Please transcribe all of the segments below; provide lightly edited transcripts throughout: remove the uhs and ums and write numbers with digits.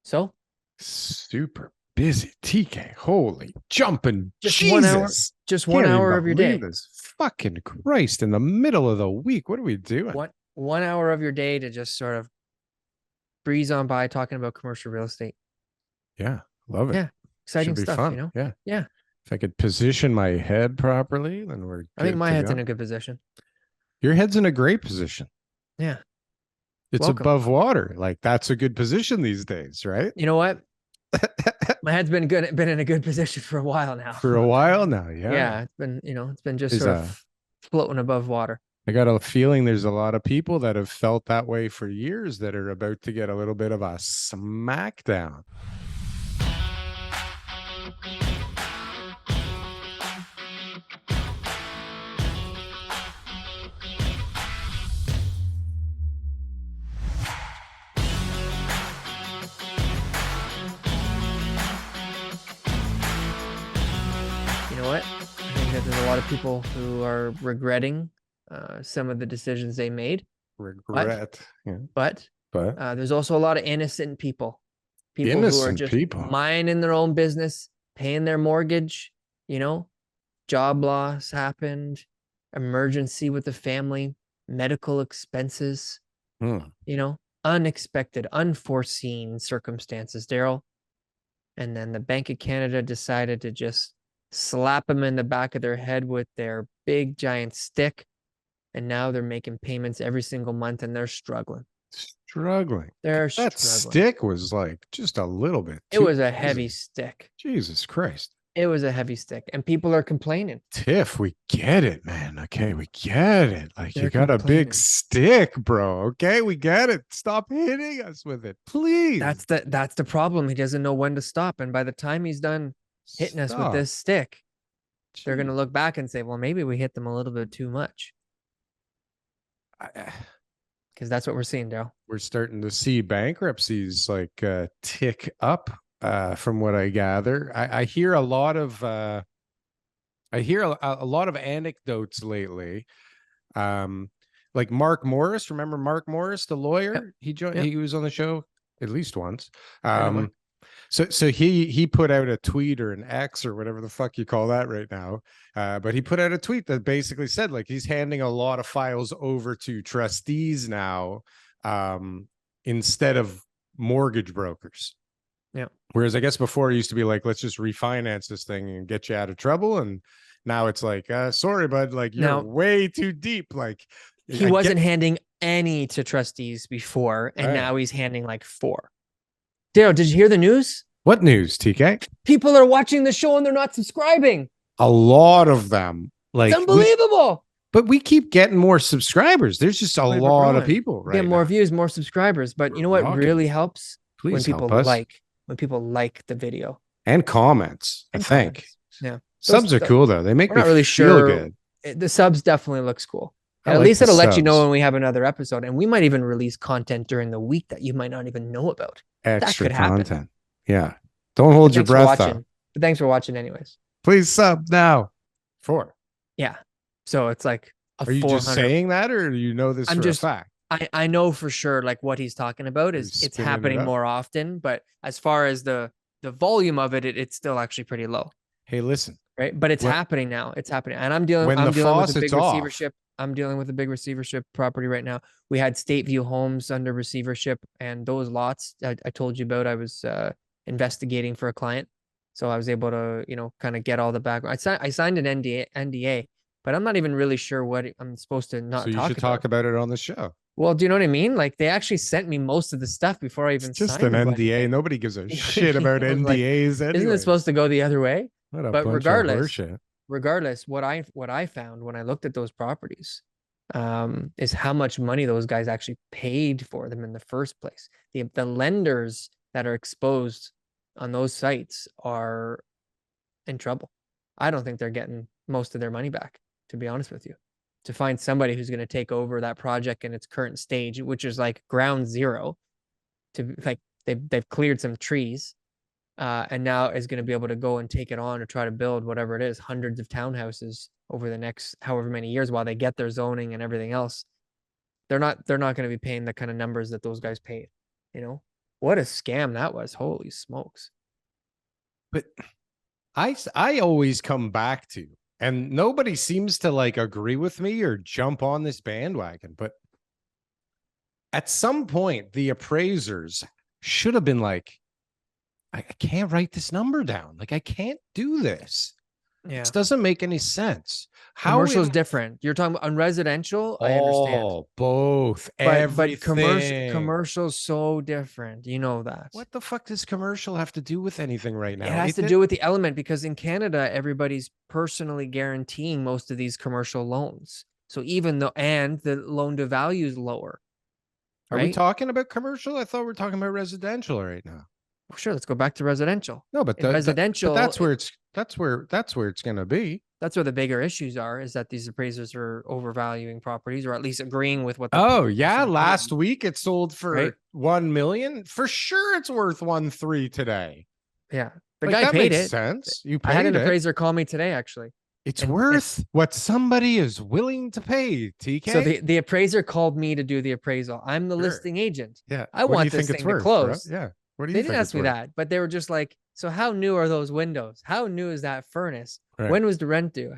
So Super busy, TK. Holy jumping just Jesus. 1 hour, just one Can't even hour of your believe day. this. Fucking Christ, in the middle of the week. What are we doing? What 1 hour of your day to just sort of breeze on by talking about commercial real estate. Yeah, love it. Yeah, exciting Should be stuff, fun. you know? Yeah. Yeah. If I could position my head properly, then we're I think good my to head's go. in a good position. Your head's in a great position. Yeah. It's Welcome. above water. Like that's a good position these days, right? You know what? My head's been in a good position for a while now. For a while now, yeah. Yeah, it's been just sort of floating above water. I got a feeling there's a lot of people that have felt that way for years that are about to get a little bit of a smackdown. You know what? I think that there's a lot of people who are regretting some of the decisions they made. Regret. But there's also a lot of innocent people who are just minding their own business, paying their mortgage, you know, job loss happened, emergency with the family, medical expenses, you know, unexpected, unforeseen circumstances, Daryl. And then the Bank of Canada decided to just slap them in the back of their head with their big giant stick. And now they're making payments every single month and they're struggling. That stick was like just a little bit. It was a heavy stick. Jesus Christ. It was a heavy stick and people are complaining. Tiff, we get it, man. Okay, we get it. Like you got a big stick, bro. Okay, we get it. Stop hitting us with it, please. That's the problem. He doesn't know when to stop. And by the time he's done hitting us with this stick, they're going to look back and say, well, maybe we hit them a little bit too much. Because that's what we're seeing, Daryl. We're starting to see bankruptcies like tick up. From what I gather, I hear a lot of a lot of anecdotes lately. Like Mark Morris, remember Mark Morris, the lawyer? Yep. He joined. Yep. He was on the show at least once. So he put out a tweet or an X or whatever the fuck you call that right now. But he put out a tweet that basically said like he's handing a lot of files over to trustees now instead of mortgage brokers. Yeah. Whereas I guess before it used to be like, let's just refinance this thing and get you out of trouble. And now it's like, sorry, bud, like you're way too deep. Like he wasn't handing any to trustees before, and now he's handing like 4. Daryl, did you hear the news? What news, TK? People are watching the show and they're not subscribing. A lot of them. Like it's unbelievable. But we keep getting more subscribers. There's just a lot of people, right? Get more views, more subscribers. But you know what really helps? Please when people like the video and comments. I think. Yeah, subs are cool though. They make me not really feel good. The subs definitely looks cool. At least it'll let you know when we have another episode, and we might even release content during the week that you might not even know about. Extra content. Yeah. Don't hold your breath though. But thanks for watching anyways. Please sub now. 4. Yeah. So it's like Are you just saying that, or do you know this for a fact? I know for sure like what he's talking about is it's happening more often, but as far as the volume of it, it's still actually pretty low. Hey, listen. Right. But it's happening now. It's happening. And I'm dealing with a big receivership. I'm dealing with a big receivership property right now. We had Stateview Homes under receivership, and those lots I told you about, I was investigating for a client. So I was able to, kind of get all the background. I signed an NDA, but I'm not even really sure what I'm supposed to not talk about. So you should talk about it on the show. Well, do you know what I mean? Like they actually sent me most of the stuff before I even signed. Just an NDA. Nobody gives a shit about NDAs. Like, isn't it supposed to go the other way? But regardless, what I found when I looked at those properties is how much money those guys actually paid for them in the first place. The lenders that are exposed on those sites are in trouble. I don't think they're getting most of their money back, to be honest with you. To find somebody who's going to take over that project in its current stage, which is like ground zero, to like they've cleared some trees, and now is going to be able to go and take it on or try to build whatever it is, hundreds of townhouses over the next however many years while they get their zoning and everything else. They're not going to be paying the kind of numbers that those guys paid, What a scam that was. Holy smokes. But I always come back to, and nobody seems to like agree with me or jump on this bandwagon, but at some point, the appraisers should have been like, I can't write this number down. Like, I can't do this. Yeah. This doesn't make any sense. How Commercial is different. You're talking about on residential, I understand. Oh, both, But everything. commercial's so different. You know that. What the fuck does commercial have to do with anything right It now? has to do with the element, because in Canada, everybody's personally guaranteeing most of these commercial loans. So even though, and the loan to value is lower. Are we Right? talking about commercial? I thought we were talking about residential right now. Well, sure, let's go back to residential. No, but In residential, that's where it's going to be. that's where the bigger issues are, is that these appraisers are overvaluing properties, or at least agreeing with what the Oh yeah, last week it sold for right? 1 million. For sure, it's worth 1.3 today. Yeah, the Like, guy that paid makes it. sense. You paid I had an it. appraiser call me today, actually. It's And worth what somebody is willing to pay, TK. so the appraiser called me to do the appraisal. I'm the Sure. listing agent. Yeah. I What do want you this think it's thing to worth, close. bro? Yeah. What do you They think didn't it's ask me worth? that, but they were just like, so how new are those windows? How new is that furnace? Right. When was the rent due?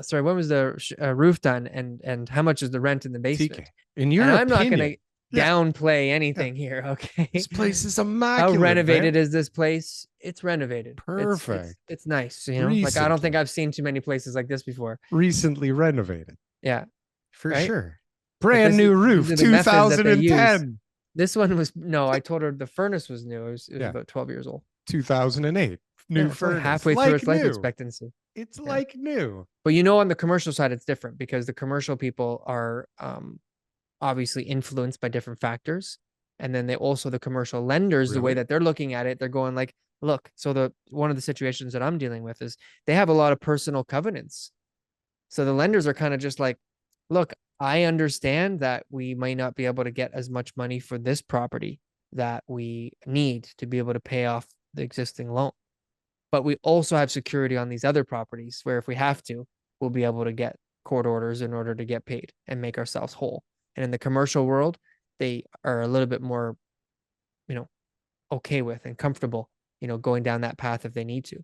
Sorry, when was the roof done? And how much is the rent in the basement? TK, in your And I'm not opinion, going to downplay anything here. Okay. this place is How immaculate. renovated man. is this place? It's renovated. Perfect. It's nice. You know, like I don't think I've seen too many places like this before. Recently renovated. Yeah. For right? sure. Brand new roof, these are the methods that they use. 2010. This one was, no, I told her the furnace was new. It was Yeah. about 12 years old. 2008. New it's like furnace. halfway through its life expectancy. It's like new. But you know, on the commercial side, it's different, because the commercial people are obviously influenced by different factors. And then the commercial lenders, the way Really? that they're looking at it, they're going like, look, so one of the situations that I'm dealing with is they have a lot of personal covenants. So the lenders are kind of just like, look, I understand that we might not be able to get as much money for this property that we need to be able to pay off the existing loan. But we also have security on these other properties where if we have to, we'll be able to get court orders in order to get paid and make ourselves whole. And in the commercial world, they are a little bit more, okay with and comfortable, going down that path if they need to.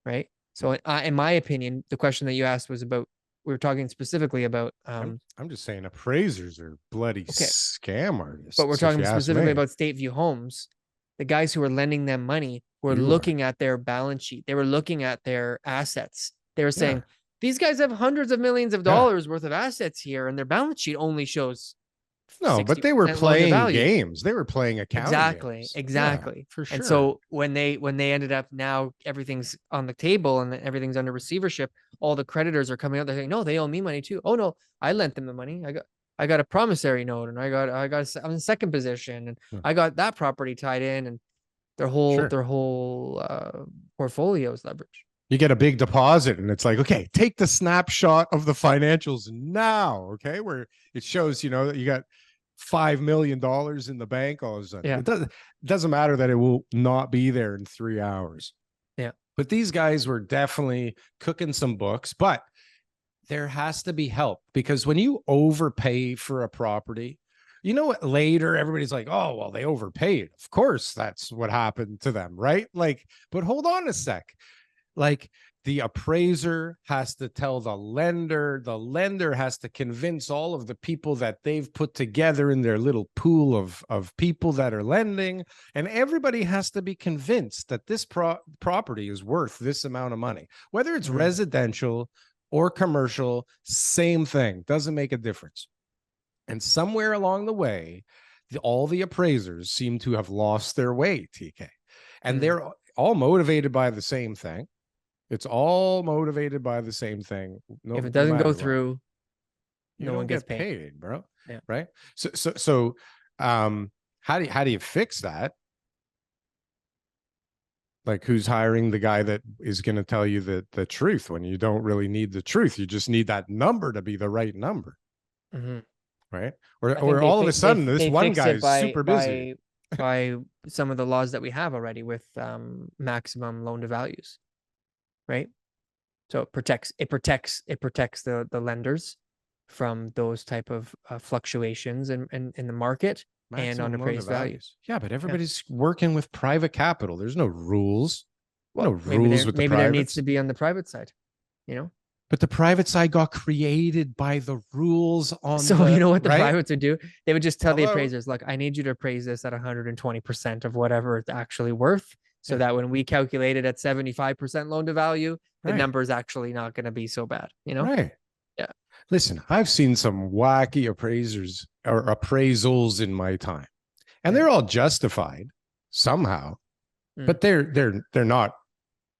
Right. So in my opinion, the question that you asked was about, we were talking specifically about, I'm just saying appraisers are bloody scam artists. But we're talking specifically about State View Homes. The guys who were lending them money were looking at their balance sheet. They were looking at their assets. They were saying, these guys have hundreds of millions of dollars worth of assets here, and their balance sheet only shows. No, but they were playing games. They were playing accounting games. Exactly. For sure. And so when they ended up, now everything's on the table and everything's under receivership, all the creditors are coming out. They're saying, no, they owe me money too. Oh no, I lent them the money. I got a promissory note, and I'm in second position, and I got that property tied in, and their whole portfolio is leveraged. You get a big deposit, and it's like, okay, take the snapshot of the financials now, okay, where it shows, that you got $5 million in the bank all of a sudden. Yeah. It doesn't matter that it will not be there in 3 hours. Yeah. But these guys were definitely cooking some books, but there has to be help, because when you overpay for a property, what, later everybody's like, oh, well, they overpaid. Of course, that's what happened to them, right? Like, but hold on a sec. Like, the appraiser has to tell the lender has to convince all of the people that they've put together in their little pool of people that are lending, and everybody has to be convinced that this property is worth this amount of money, whether it's residential or commercial. Same thing, doesn't make a difference. And somewhere along the way, all the appraisers seem to have lost their way, TK, and they're all motivated by the same thing. It's all motivated by the same thing. No, if it doesn't go through, no one gets paid, bro. Yeah. Right. So, how do you fix that? Like, who's hiring the guy that is going to tell you the truth when you don't really need the truth? You just need that number to be the right number. Right. Or all of a sudden, this one guy is super busy. By some of the laws that we have already with maximum loan to values. Right. So it protects the lenders from those type of fluctuations in the market. and on Maximum loan to appraised value. values. Yeah, but Yeah. everybody's working with private capital. There's no rules. No Well, rules with the maybe there needs privates. to be on the private side, you know? But the private side got created by the rules on So you the know what the right. privates would do? They would just tell the Hello. appraisers, look, I need you to appraise this at 120% of whatever it's actually worth. So Yeah. that when we calculate it at 75% loan to value, the Right. number is actually not going to be so bad, you know? Right. Yeah. Listen, I've seen some wacky appraisers or appraisals in my time, and Yeah. they're all justified somehow, Mm. but they're not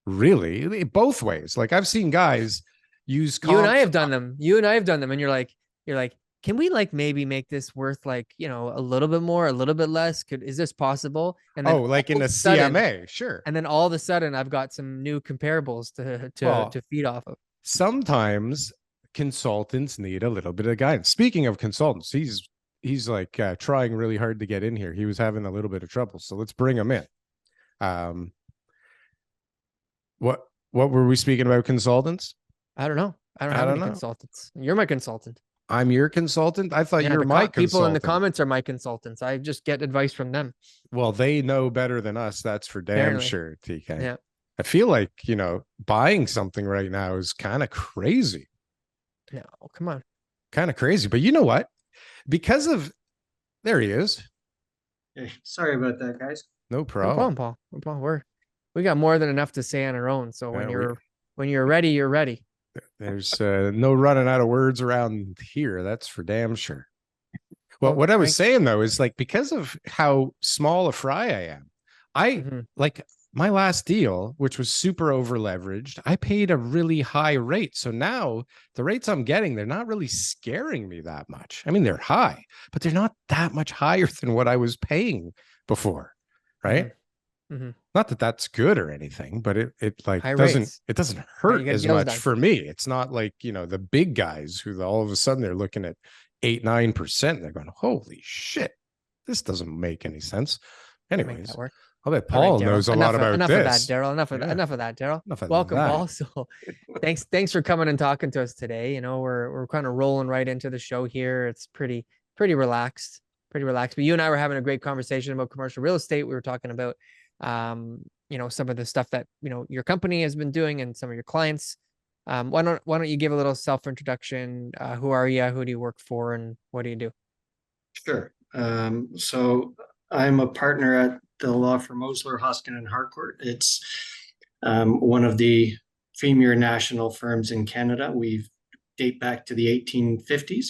really both ways. Like I've seen guys use You and I comps. have done them. You and I have done them. And you're like, can we like maybe make this worth like, you know, a little bit more, a little bit less? Is this possible? And then Oh, like in all a of a sudden, CMA, sure. and then all of a sudden I've got some new comparables Well, to feed off of. sometimes consultants need a little bit of guidance. Speaking of consultants, he's like trying really hard to get in here. He was having a little bit of trouble, so let's bring him in. Um, what were we speaking about? Consultants? I don't know. I don't I have don't any know. consultants. You're my consultant. I'm your consultant. I thought Yeah, you're my people in the consultant. comments are my consultants. I just get advice from them. Well, they know better than us. That's for damn Apparently. sure, TK. Yeah. I feel like, buying something right now is kind of crazy. No, come on. Kind of crazy. But you know what? Because of, there he is. Hey, sorry about that, guys. No No problem. problem, Paul. No problem. We got more than enough to say on our own. So when you're ready, you're ready. There's no running out of words around here. That's for damn sure. Well, what I was saying though is like because of how small a fry I am, like my last deal, which was super over leveraged, I paid a really high rate. So now the rates I'm getting, they're not really scaring me that much. I mean, they're high, but they're not that much higher than what I was paying before. Right. Mm-hmm. Not that that's good or anything, but it like high doesn't rates. it doesn't hurt as much done. for me. It's not like, the big guys who all of a sudden they're looking at 8-9%. They're going, holy shit, this doesn't make any sense. Anyways, I'll bet Paul knows a lot about enough this. Of that, Darryl. Enough of that, Darryl. Welcome, Paul. So thanks for coming and talking to us today. We're kind of rolling right into the show here. It's pretty relaxed. But you and I were having a great conversation about commercial real estate. We were talking about some of the stuff that your company has been doing and some of your clients. Why don't you give a little self-introduction? Who are you? Who do you work for, and what do you do? Sure. So I'm a partner at the law firm Osler, Hoskin and Harcourt. It's one of the premier national firms in Canada. We date back to the 1850s.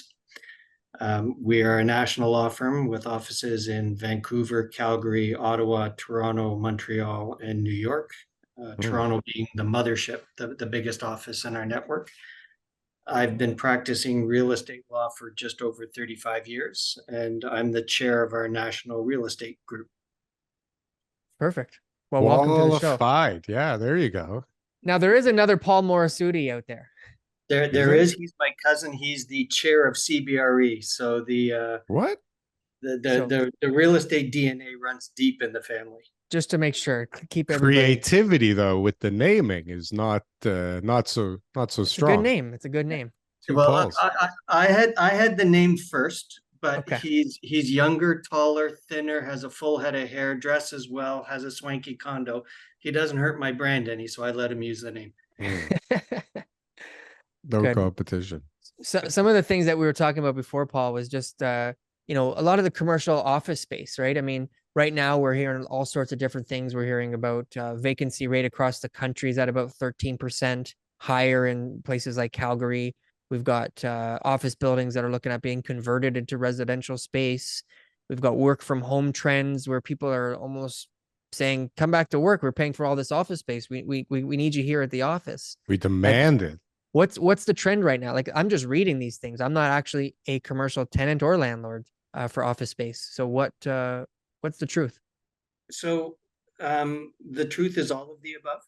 We are a national law firm with offices in Vancouver, Calgary, Ottawa, Toronto, Montreal, and New York. Toronto being the mothership, the biggest office in our network. I've been practicing real estate law for just over 35 years, and I'm the chair of our national real estate group. Perfect. Well, welcome to the show. Qualified. Yeah, there you go. Now, there is another Paul Morassutti out there. There is. He's my cousin. He's the chair of CBRE. So what? The real estate DNA runs deep in the family. Just to make sure, keep everybody. Creativity though with the naming is not so strong. It's a good name. It's a good name. Well, I had the name first, but he's younger, taller, thinner, has a full head of hair, dresses well, has a swanky condo. He doesn't hurt my brand any, so I let him use the name. No competition. So some of the things that we were talking about before, Paul, was just a lot of the commercial office space, right? I mean, right now we're hearing all sorts of different things. We're hearing about vacancy rate across the country is at about 13% higher in places like Calgary. We've got office buildings that are looking at being converted into residential space. We've got work from home trends where people are almost saying, come back to work. We're paying for all this office space. We need you here at the office. We demand it. What's the trend right now? Like, I'm just reading these things. I'm not actually a commercial tenant or landlord for office space. So what's the truth? So the truth is all of the above,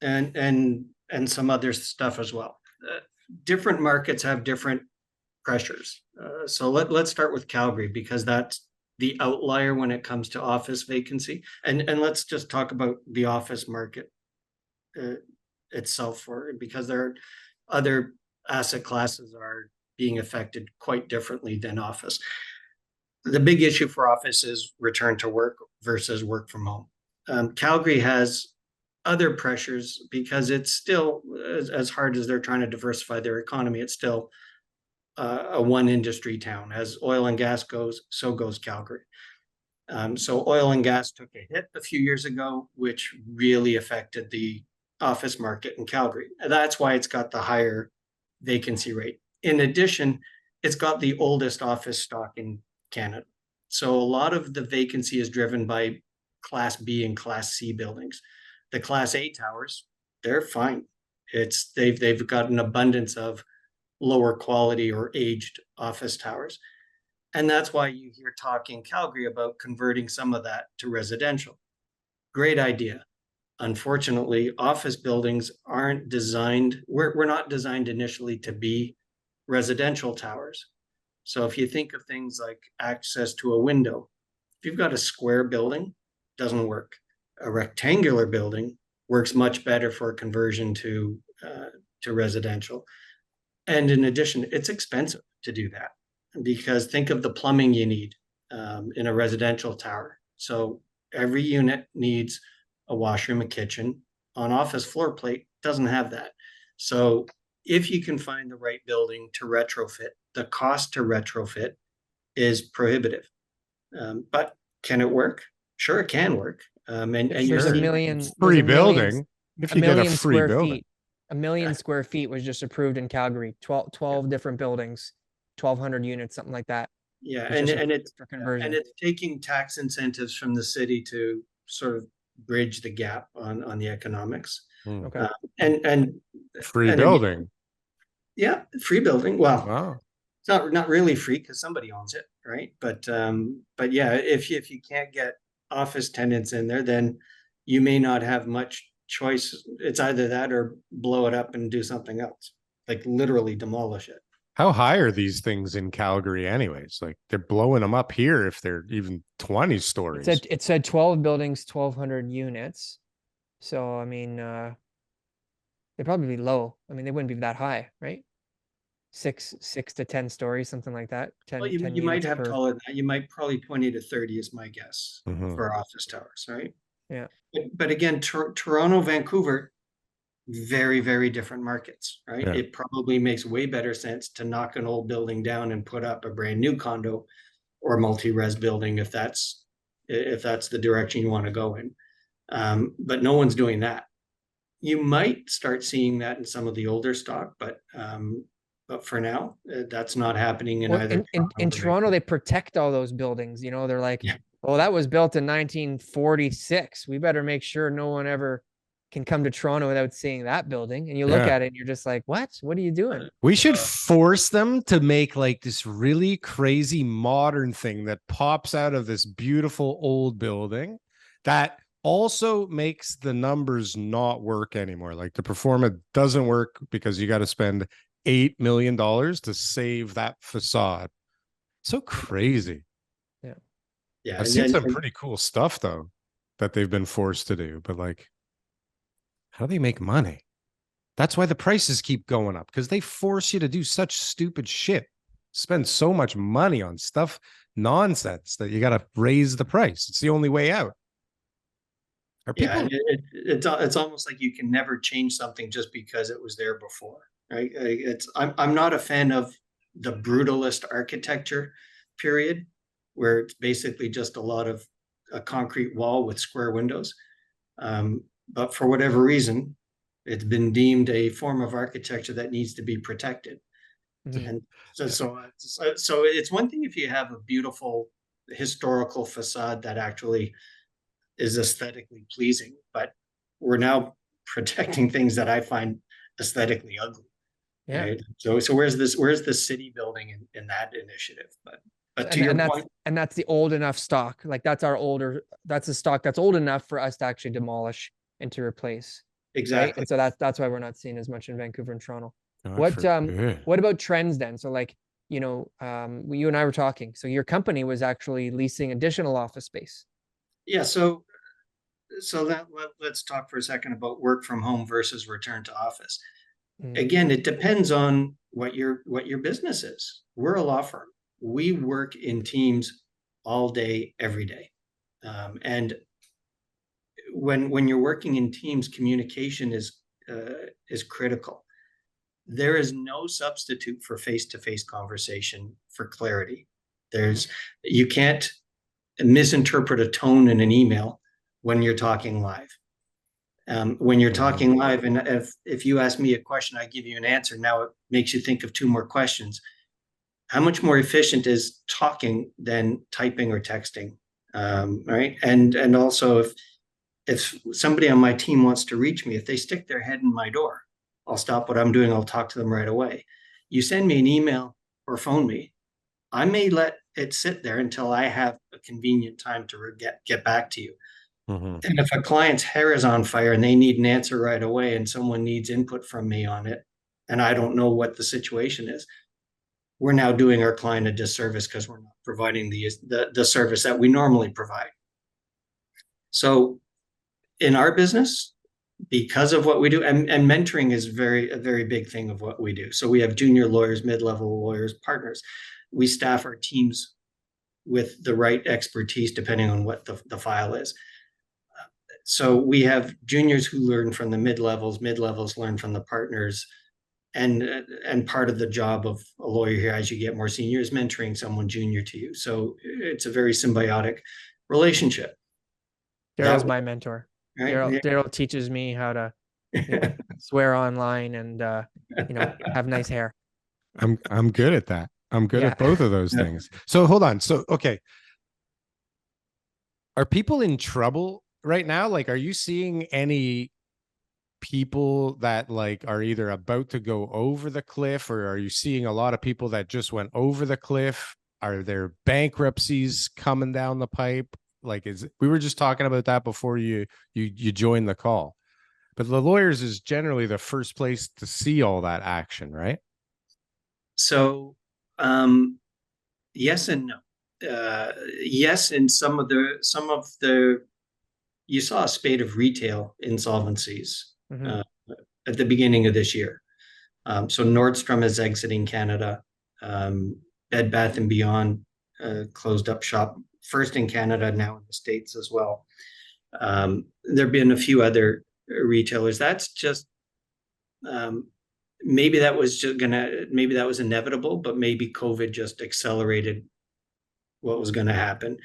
and some other stuff as well. Different markets have different pressures. So let's start with Calgary, because that's the outlier when it comes to office vacancy. And let's just talk about the office market itself, because there are other asset classes are being affected quite differently than office. the big issue for office is return to work versus work from home. Calgary has other pressures because it's still, as hard as they're trying to diversify their economy, it's still a one industry town. As oil and gas goes, so goes Calgary. So oil and gas took a hit a few years ago, which really affected the office market in Calgary. And that's why it's got the higher vacancy rate. In addition, it's got the oldest office stock in Canada. So a lot of the vacancy is driven by Class B and Class C buildings. The Class A towers, they're fine. They've got an abundance of lower quality or aged office towers. And that's why you hear talk in Calgary about converting some of that to residential. Great idea. Unfortunately, office buildings aren't designed, we're not designed initially to be residential towers. So if you think of things like access to a window, if you've got a square building, it doesn't work. A rectangular building works much better for conversion to residential. And in addition, it's expensive to do that, because think of the plumbing you need in a residential tower. So every unit needs a washroom, a kitchen. On office floor plate doesn't have that. So if you can find the right building to retrofit, the cost to retrofit is prohibitive. But can it work? Sure, it can work. And there's a million free building. If you get a free building. A million square feet was just approved in Calgary. 12 different buildings, 1,200 units, something like that. Yeah, and it's taking tax incentives from the city to sort of bridge the gap on the economics. Okay. And free building. Yeah, free building. Well, wow. It's not really free because somebody owns it, right? But yeah, if you can't get office tenants in there, then you may not have much choice. It's either that or blow it up and do something else, like literally demolish it. How high are these things in Calgary anyways? Like they're blowing them up here if they're even 20 stories. It said 12 buildings, 1,200 units. So, I mean, they'd probably be low. I mean, they wouldn't be that high, right? 6 to 10 stories, something like that. 10, well, 10 you might have per... taller than that. You might probably 20 to 30 is my guess for office towers, right? Yeah. But again, Toronto, Vancouver, very, very different markets, right? Yeah. It probably makes way better sense to knock an old building down and put up a brand new condo or multi-res building if that's the direction you want to go in. But no one's doing that. You might start seeing that in some of the older stock, but for now, that's not happening in either. In Toronto, they protect all those buildings. You know, they're like, oh, that was built in 1946. We better make sure no one ever can come to Toronto without seeing that building. And you look at it and you're just like, what are you doing? We should force them to make like this really crazy modern thing that pops out of this beautiful old building that also makes the numbers not work anymore. Like the performance doesn't work because you got to spend $8 million to save that facade. So crazy. Yeah. I've seen some pretty cool stuff though that they've been forced to do, but like, how do they make money? That's why the prices keep going up, because they force you to do such stupid shit. Spend so much money on stuff, nonsense, that you got to raise the price. It's the only way out. Are people... it's almost like you can never change something just because it was there before, right? I'm not a fan of the brutalist architecture period, where it's basically just a lot of a concrete wall with square windows. But for whatever reason, it's been deemed a form of architecture that needs to be protected. And so it's one thing if you have a beautiful historical facade that actually is aesthetically pleasing, but we're now protecting things that I find aesthetically ugly. Yeah. Right? So where's the city building in that initiative? But to your point, and that's the old enough stock. Like that's a stock that's old enough for us to actually demolish and to replace. Exactly. Right? And so that's why we're not seeing as much in Vancouver and Toronto. What about trends then? So like, you know, you and I were talking. So your company was actually leasing additional office space. Yeah. So let's talk for a second about work from home versus return to office. Again, it depends on what your business is. We're a law firm. We work in teams all day, every day. And when you're working in teams, communication is critical. There is no substitute for face-to-face conversation for clarity. You can't misinterpret a tone in an email when you're talking live. When you're talking live, and if you ask me a question, I give you an answer. Now it makes you think of two more questions. How much more efficient is talking than typing or texting? Right. And also, if somebody on my team wants to reach me, if they stick their head in my door, I'll stop what I'm doing. I'll talk to them right away. You send me an email or phone me, I may let it sit there until I have a convenient time to get back to you. And if a client's hair is on fire and they need an answer right away, and someone needs input from me on it, and I don't know what the situation is, we're now doing our client a disservice because we're not providing the service that we normally provide. So in our business, because of what we do, and mentoring is a very big thing of what we do. So we have junior lawyers, mid-level lawyers, partners. We staff our teams with the right expertise depending on what the file is. So we have juniors who learn from the mid-levels learn from the partners. And part of the job of a lawyer here, as you get more senior, is mentoring someone junior to you. So it's a very symbiotic relationship. Darryl's my mentor. Right? Darryl teaches me how to swear online and have nice hair. I'm good at that. I'm good at both of those things. So hold on. So okay. Are people in trouble right now? Like, are you seeing any people that like are either about to go over the cliff, or are you seeing a lot of people that just went over the cliff? Are there bankruptcies coming down the pipe? Like, we were just talking about that before you joined the call, but the lawyers is generally the first place to see all that action, right? So yes and no. Yes, in some of the you saw a spate of retail insolvencies at the beginning of this year. So Nordstrom is exiting Canada. Bed Bath and Beyond closed up shop, first in Canada, now in the States as well. There have been a few other retailers. That's just maybe that was inevitable, but maybe COVID just accelerated what was going to happen.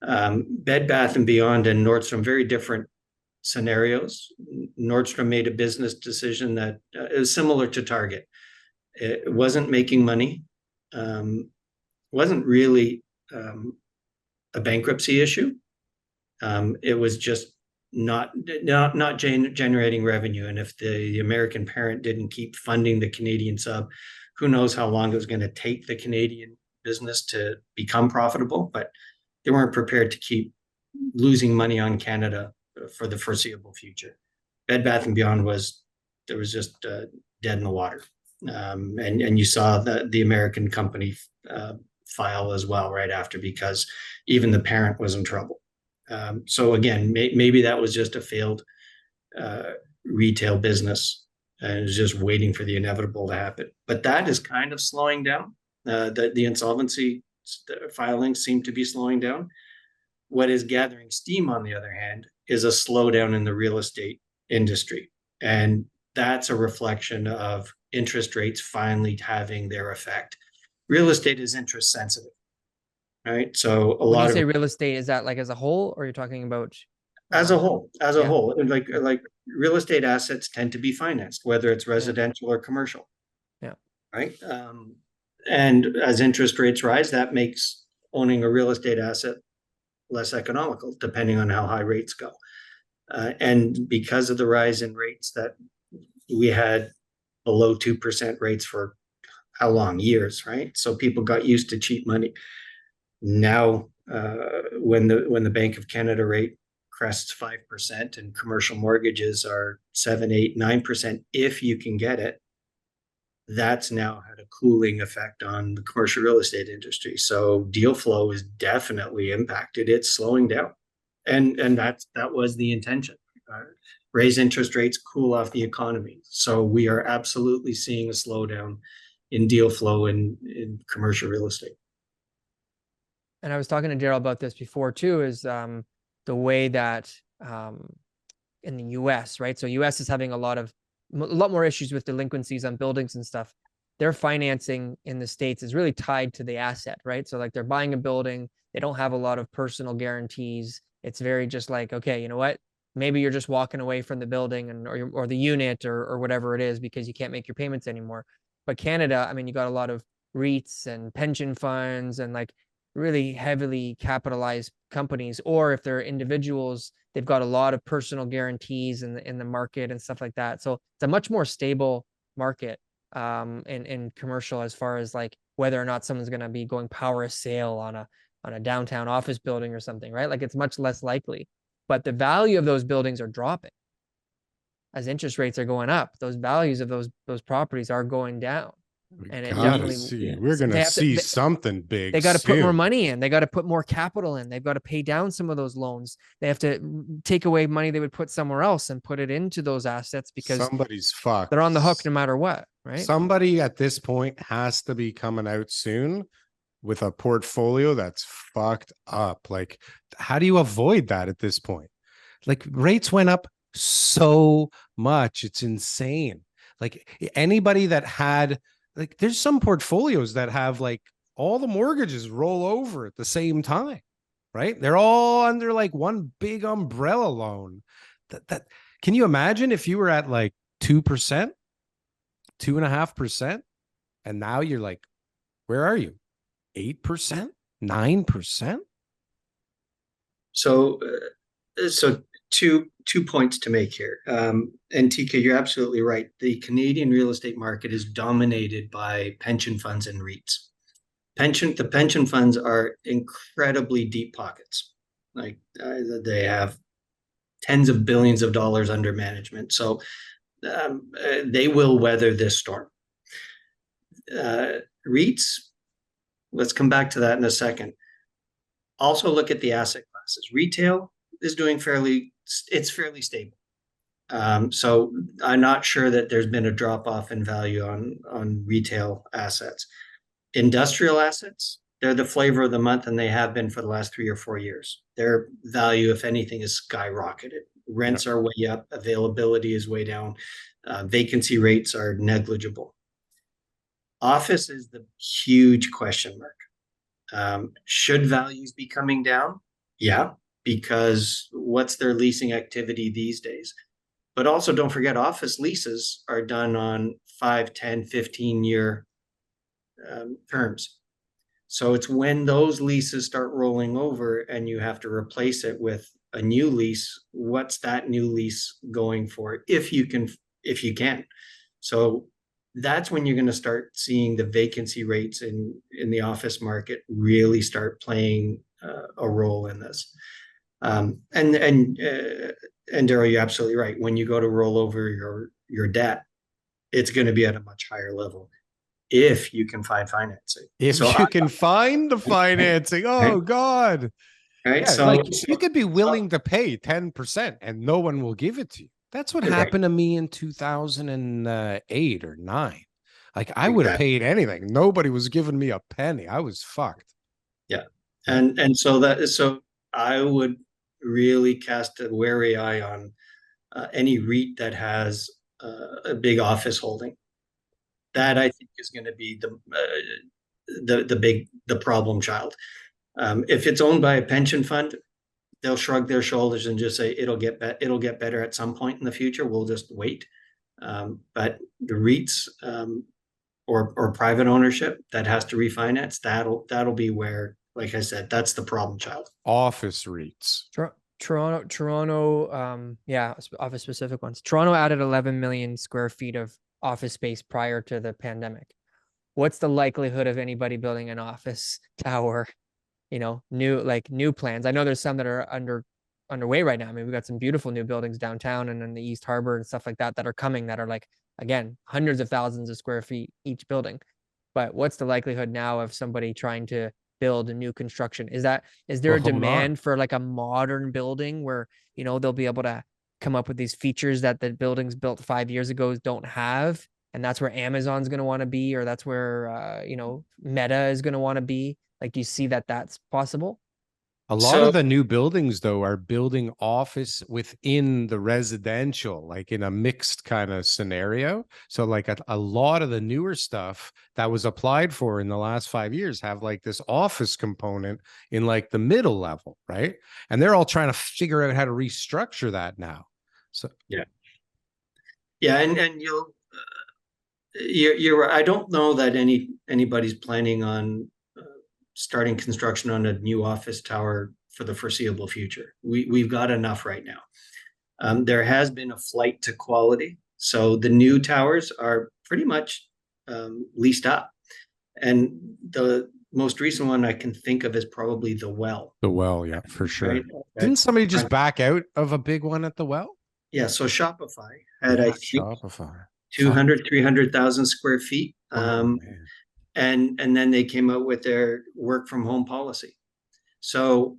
Bed Bath and Beyond and Nordstrom, very different scenarios. Nordstrom made a business decision that is similar to Target. It wasn't making money. Wasn't really a bankruptcy issue. It was just not generating revenue. And if the American parent didn't keep funding the Canadian sub, who knows how long it was going to take the Canadian business to become profitable. But they weren't prepared to keep losing money on Canada for the foreseeable future. Bed Bath and Beyond was just dead in the water. And you saw the American company file as well right after, because even the parent was in trouble. So again, maybe that was just a failed retail business and it was just waiting for the inevitable to happen. But that is kind of slowing down. The insolvency filings seem to be slowing down. What is gathering steam, on the other hand, is a slowdown in the real estate industry. And that's a reflection of interest rates finally having their effect. Real estate is interest sensitive, right? So when you say real estate, is that like as a whole, or you're talking about as a whole? And like real estate assets tend to be financed, whether it's residential or commercial. Yeah. Right. And as interest rates rise, that makes owning a real estate asset less economical, depending on how high rates go. And because of the rise in rates that we had below 2% rates for how long? Years, right? So people got used to cheap money. Now, when the Bank of Canada rate crests 5% and commercial mortgages are 7, 8, 9%, if you can get it, that's now had a cooling effect on the commercial real estate industry. So deal flow is definitely impacted. It's slowing down. And that was the intention. Raise interest rates, cool off the economy. So we are absolutely seeing a slowdown in deal flow in commercial real estate. and I was talking to Darryl about this before too, is the way that in the US, right? So US is having a lot more issues with delinquencies on buildings and stuff. Their financing in the States is really tied to the asset, right? So like they're buying a building, they don't have a lot of personal guarantees. It's very just like, okay, you know what? Maybe you're just walking away from the building and or the unit or whatever it is because you can't make your payments anymore. But Canada, I mean, you got a lot of REITs and pension funds and like really heavily capitalized companies, or if they're individuals, they've got a lot of personal guarantees in the market and stuff like that. So it's a much more stable market in commercial, as far as like whether or not someone's going to be going power of sale on a downtown office building or something, right? Like it's much less likely, but the value of those buildings are dropping as interest rates are going up. Those values of those properties are going down. And it definitely, we're gonna see something big. They got to put more money in. They got to put more capital in. They've got to pay down some of those loans. They have to take away money they would put somewhere else and put it into those assets because somebody's fucked. They're on the hook no matter what, right? Somebody at this point has to be coming out soon with a portfolio that's fucked up. Like, how do you avoid that at this point? Like, rates went up so much. It's insane. Like, anybody that had, like, there's some portfolios that have like all the mortgages roll over at the same time, right? They're all under like one big umbrella loan. That can you imagine if you were at like 2%, 2.5%, and now you're like, where are you? 8%, 9%? So two points to make here. And TK, you're absolutely right. The Canadian real estate market is dominated by pension funds and REITs. The pension funds are incredibly deep pockets. Like they have tens of billions of dollars under management. So they will weather this storm. REITs, let's come back to that in a second. Also look at the asset classes. Retail is doing fairly stable. So I'm not sure that there's been a drop off in value on retail assets. Industrial assets, they're the flavor of the month, and they have been for the last 3 or 4 years. Their value, if anything, is skyrocketed. Rents are way up, availability is way down, vacancy rates are negligible. Office is the huge question mark. Should values be coming down? Yeah, because what's their leasing activity these days? But also don't forget, office leases are done on 5, 10, 15-year terms. So it's when those leases start rolling over and you have to replace it with a new lease, what's that new lease going for, if you can. So that's when you're going to start seeing the vacancy rates in the office market really start playing a role in this. And Darryl, you're absolutely right. When you go to roll over your debt, it's going to be at a much higher level if you can find financing. If you can find the financing, oh God. Right. Yeah, so like you could be willing to pay 10% and no one will give it to you. That's what happened to me in 2008 or 9. Like I would have paid anything. Nobody was giving me a penny. I was fucked. Yeah. And so I would really cast a wary eye on any REIT that has a big office holding. That I think is going to be the problem child. If it's owned by a pension fund, they'll shrug their shoulders and just say it'll get better at some point in the future. We'll just wait. But the REITs or private ownership that has to refinance, that'll be where, like I said, that's the problem child. Office REITs. Toronto, office specific ones. Toronto added 11 million square feet of office space prior to the pandemic. What's the likelihood of anybody building an office tower? New plans. I know there's some that are underway right now. I mean, we've got some beautiful new buildings downtown and in the East Harbor and stuff like that are coming, that are like, again, hundreds of thousands of square feet each building. But what's the likelihood now of somebody trying to build a new construction? Is there a demand for like a modern building where, they'll be able to come up with these features that the buildings built 5 years ago don't have? And that's where Amazon's going to want to be, or that's where, Meta is going to want to be. Like, do you see that that's possible? A lot of the new buildings, though, are building office within the residential, like in a mixed kind of scenario. So like a lot of the newer stuff that was applied for in the last 5 years have like this office component in like the middle level, right? And they're all trying to figure out how to restructure that now. So yeah. And you're right. I don't know that anybody's planning on starting construction on a new office tower for the foreseeable future. We've got enough right now. There has been a flight to quality, so the new towers are pretty much leased up, and the most recent one I can think of is probably the Well. The Well, yeah, for sure. Right? Didn't somebody just back out of a big one at the Well? Yeah, so Shopify had, I think, Shopify 300,000 square feet. Man. And then they came out with their work from home policy. So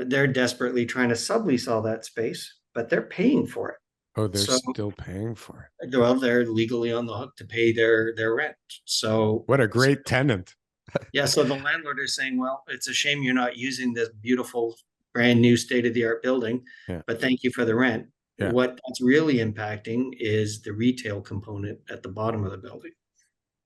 they're desperately trying to sublease all that space, but they're paying for it. Oh, they're still paying for it. Well, they're legally on the hook to pay their rent. So what a great tenant. Yeah, so the landlord is saying, well, it's a shame you're not using this beautiful, brand new state-of-the-art building, but thank you for the rent. Yeah. What that's really impacting is the retail component at the bottom of the building,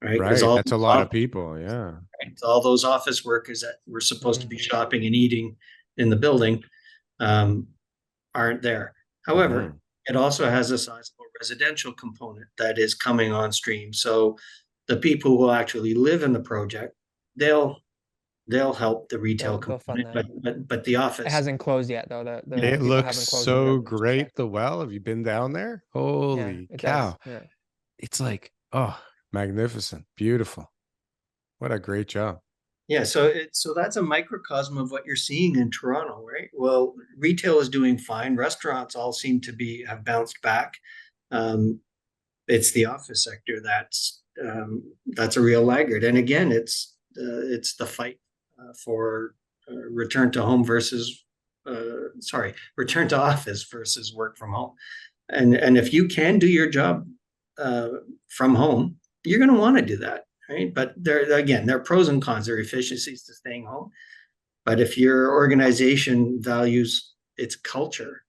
right? Right, that's a lot of people, yeah. Right? All those office workers that were supposed to be shopping and eating in the building aren't there. However, it also has a sizable residential component that is coming on stream. So the people who will actually live in the project, they'll help the retail component, but the office, it hasn't closed yet though. It looks so great. The Well, have you been down there? Holy cow. Yeah. It's like, oh, magnificent, beautiful. What a great job. Yeah, so that's a microcosm of what you're seeing in Toronto, right? Well, retail is doing fine. Restaurants all seem to have bounced back. It's the office sector that's a real laggard. And again, it's the fight for return to office versus work from home. And if you can do your job from home, you're going to want to do that. Right. But there are pros and cons. There are efficiencies to staying home. But if your organization values its culture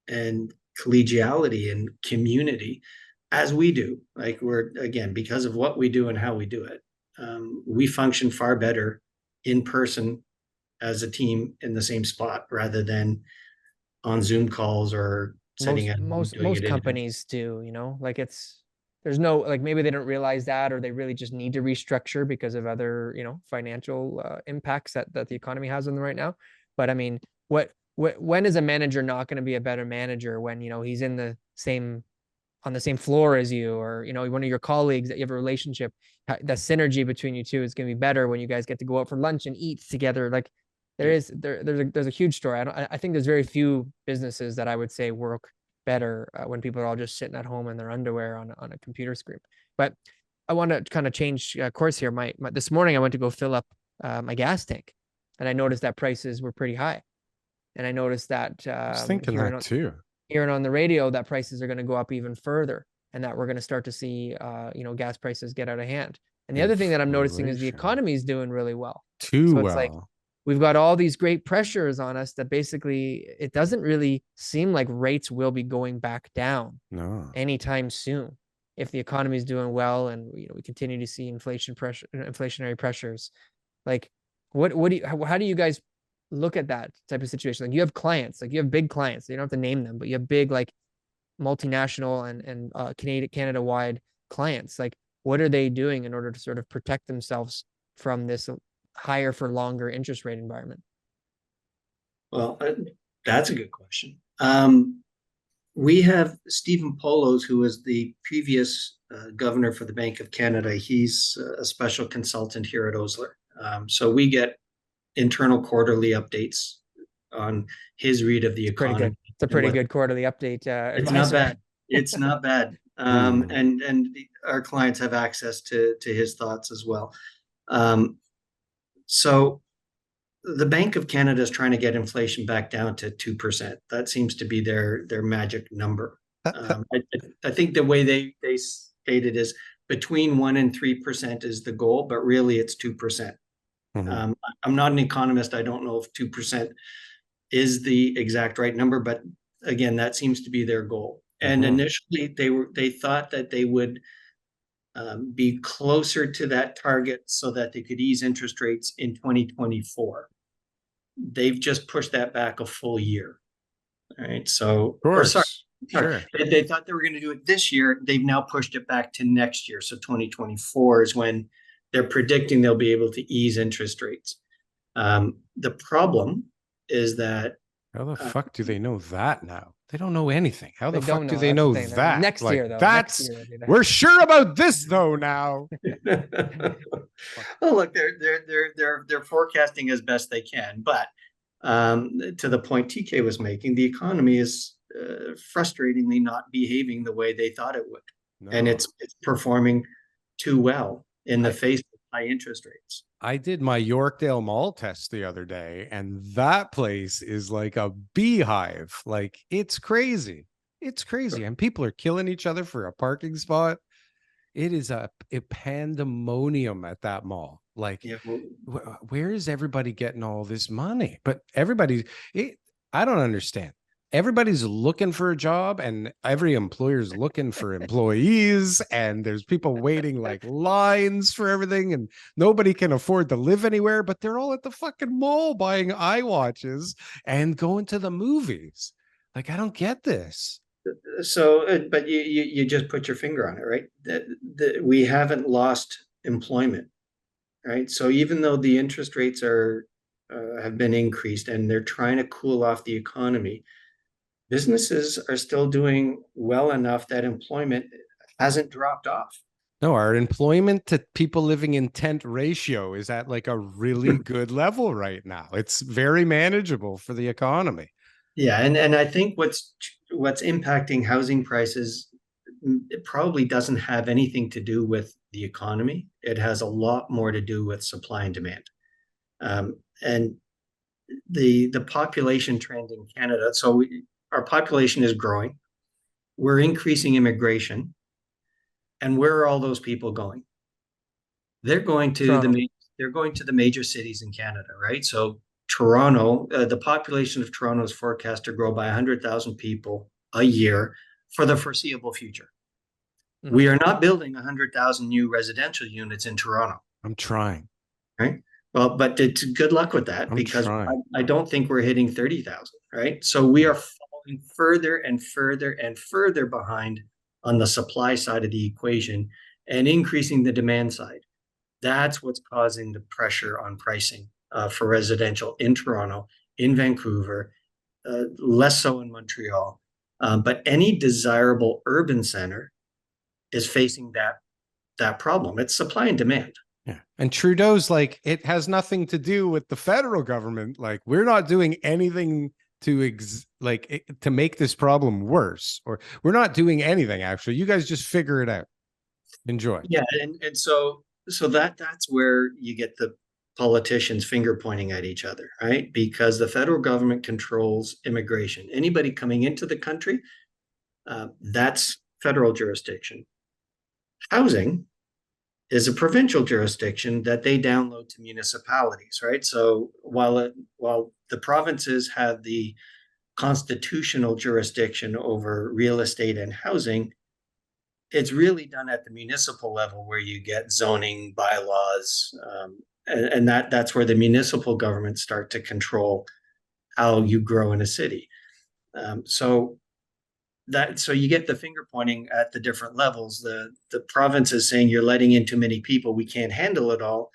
and collegiality and community, as we do, like because of what we do and how we do it, we function far better in person as a team in the same spot rather than on Zoom calls or most companies do, like there's no, like, maybe they don't realize that, or they really just need to restructure because of other, financial impacts that the economy has on them right now. But I mean, when is a manager not going to be a better manager when, he's on the same floor as you, or, one of your colleagues that you have a relationship, the synergy between you two is going to be better when you guys get to go out for lunch and eat together. Like there's a huge story. I think there's very few businesses that I would say work better when people are all just sitting at home in their underwear on a computer screen. But I want to kind of change course here. This morning I went to go fill up my gas tank, and I noticed that prices were pretty high. And I noticed that I was thinking that too. Hearing on the radio that prices are going to go up even further, and that we're going to start to see gas prices get out of hand. And the other thing that I'm noticing is the economy is doing really well. It's like we've got all these great pressures on us that basically it doesn't really seem like rates will be going back down anytime soon if the economy is doing well and we continue to see inflationary pressures. Like how do you guys look at that type of situation? Like you have clients, like you have big clients, you don't have to name them, but you have big like multinational and Canada wide clients. Like what are they doing in order to sort of protect themselves from this higher for longer interest rate environment? Well, that's a good question. We have Stephen Poloz, who was the previous governor for the Bank of Canada. He's a special consultant here at Osler. So we get internal quarterly updates on his read of the economy. It's a pretty good quarterly update. It's not bad. It's not bad. And our clients have access to his thoughts as well. So the Bank of Canada is trying to get inflation back down to 2%. That seems to be their magic number. I think the way they state it is between 1% and 3% is the goal, but really it's 2%. I'm not an economist. I don't know if 2% is the exact right number, but again, that seems to be their goal. And initially, they thought that they would be closer to that target so that they could ease interest rates in 2024. They've just pushed that back a full year. All right. So, or sorry, sure. They thought they were going to do it this year. They've now pushed it back to next year. So 2024 is when they're predicting they'll be able to ease interest rates. The problem is that how the fuck do they know that now? They don't know anything. How the fuck do know. they know the that? Next year, though. That's we're sure about this though now. Well, look, they're forecasting as best they can, but to the point TK was making, the economy is frustratingly not behaving the way they thought it would, and it's performing too well in the face of high interest rates. I did my Yorkdale Mall test the other day, and that place is like a beehive. Like, it's crazy. It's crazy. And people are killing each other for a parking spot. It is a pandemonium at that mall. Like, where is everybody getting all this money? But I don't understand. Everybody's looking for a job, and every employer's looking for employees, and there's people waiting like lines for everything, and nobody can afford to live anywhere, but they're all at the fucking mall buying iWatches and going to the movies. Like, I don't get this. So, but you just put your finger on it, right? We haven't lost employment, right? So even though the interest rates have been increased and they're trying to cool off the economy, businesses are still doing well enough that employment hasn't dropped off. No, our employment to people living in tent ratio is at like a really good level right now. It's very manageable for the economy. Yeah, and I think what's impacting housing prices, it probably doesn't have anything to do with the economy. It has a lot more to do with supply and demand. And the population trend in Canada. So our population is growing. We're increasing immigration. And where are all those people going? They're going to the major cities in Canada, right? So Toronto, the population of Toronto is forecast to grow by 100,000 people a year for the foreseeable future. We are not building 100,000 new residential units in Toronto. I'm trying. Right. Well, but it's good luck with that, because I don't think we're hitting 30,000. Right. So we are falling further and further and further behind on the supply side of the equation and increasing the demand side. That's what's causing the pressure on pricing for residential in Toronto, in Vancouver, less so in Montreal. But any desirable urban center is facing that problem. It's supply and demand. Yeah. And Trudeau's like, it has nothing to do with the federal government. Like, we're not doing anything to make this problem worse, or we're not doing anything. Actually, you guys just figure it out. Enjoy. Yeah. And so that's where you get the politicians finger pointing at each other, right? Because the federal government controls immigration. Anybody coming into the country, that's federal jurisdiction. Housing is a provincial jurisdiction that they download to municipalities, right? So while the provinces have the constitutional jurisdiction over real estate and housing, it's really done at the municipal level where you get zoning bylaws, and that's where the municipal governments start to control how you grow in a city. So you get the finger pointing at the different levels. The province is saying you're letting in too many people, we can't handle it all,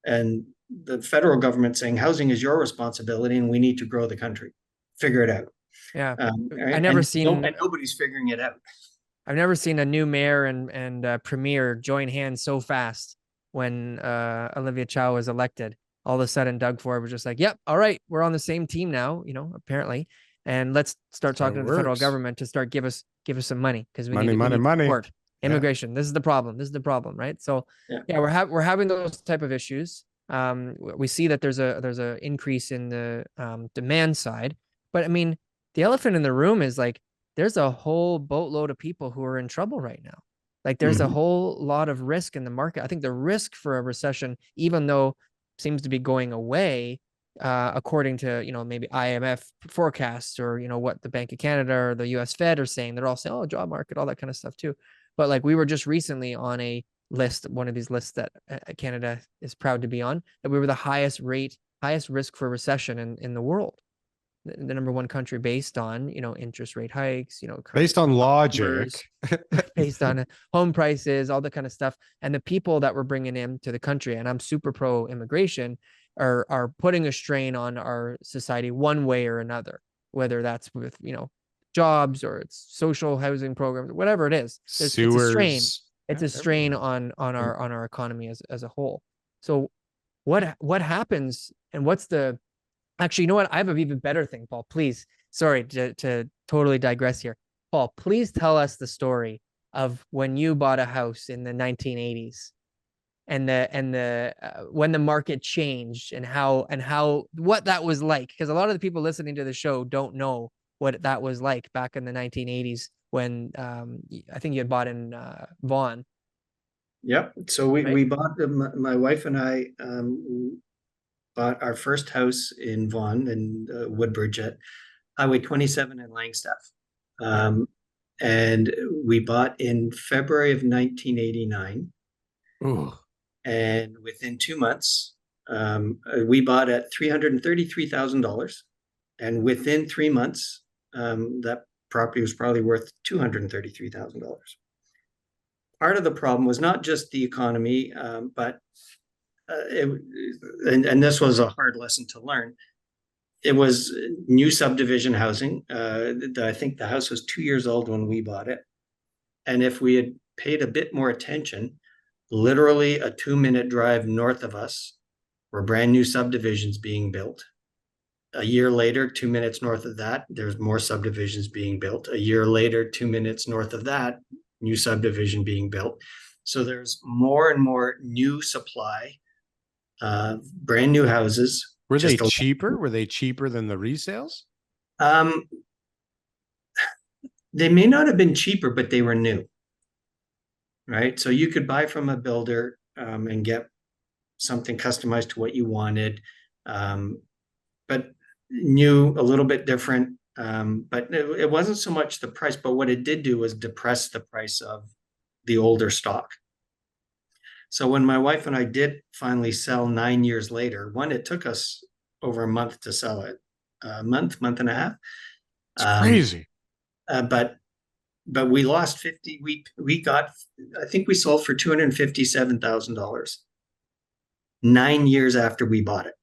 and the federal government saying housing is your responsibility and we need to grow the country. Figure it out. Yeah, right? Nobody's figuring it out. I've never seen a new mayor and premier join hands so fast. When Olivia Chow was elected, all of a sudden Doug Ford was just like, "Yep, all right, we're on the same team now." Apparently. And let's start talking to the federal government to start give us some money, because we need support. Immigration. This is the problem. Right? So we're having those type of issues. We see that there's a increase in the demand side, but I mean, the elephant in the room is like there's a whole boatload of people who are in trouble right now. Like there's a whole lot of risk in the market. I think the risk for a recession, even though seems to be going away, according to, maybe IMF forecasts, or, what the Bank of Canada or the US Fed are saying. They're all saying, oh, job market, all that kind of stuff too. But like, we were just recently on a list, one of these lists that Canada is proud to be on, that we were the highest risk for recession in the world. The number one country, based on, interest rate hikes, based on logic, numbers, based on home prices, all that kind of stuff. And the people that we're bringing in to the country, and I'm super pro immigration, are putting a strain on our society one way or another, whether that's with, jobs, or it's social housing programs, whatever it is. It's a strain. It's a strain on our economy as a whole. So what happens, and what's the actually, you know what? I have an even better thing, Paul. Please, sorry to totally digress here. Paul, please tell us the story of when you bought a house in the 1980s, and the when the market changed, and what that was like. Because a lot of the people listening to the show don't know what that was like back in the 1980s, when I think you had bought in Vaughan. Yep. So we bought, my wife and I bought our first house in Vaughan and Woodbridge at Highway 27 in Langstaff. And we bought in February of 1989. Ooh. And within 2 months, we bought at $333,000. And within 3 months, that property was probably worth $233,000. Part of the problem was not just the economy, but and this was a hard lesson to learn. It was new subdivision housing. I think the house was 2 years old when we bought it. And if we had paid a bit more attention, literally a 2-minute drive north of us were brand new subdivisions being built. A year later, 2 minutes north of that, there's more subdivisions being built. A year later, 2 minutes north of that, new subdivision being built. So there's more and more new supply, brand new houses. Were they cheaper? Were they cheaper than the resales? They may not have been cheaper, but they were new, right? So you could buy from a builder and get something customized to what you wanted, but new, a little bit different. But it wasn't so much the price, but what it did do was depress the price of the older stock. So when my wife and I did finally sell 9 years later, it took us over a month to sell it, month and a half. It's crazy. But we lost 50. We got, I think we sold for $257,000 9 years after we bought it.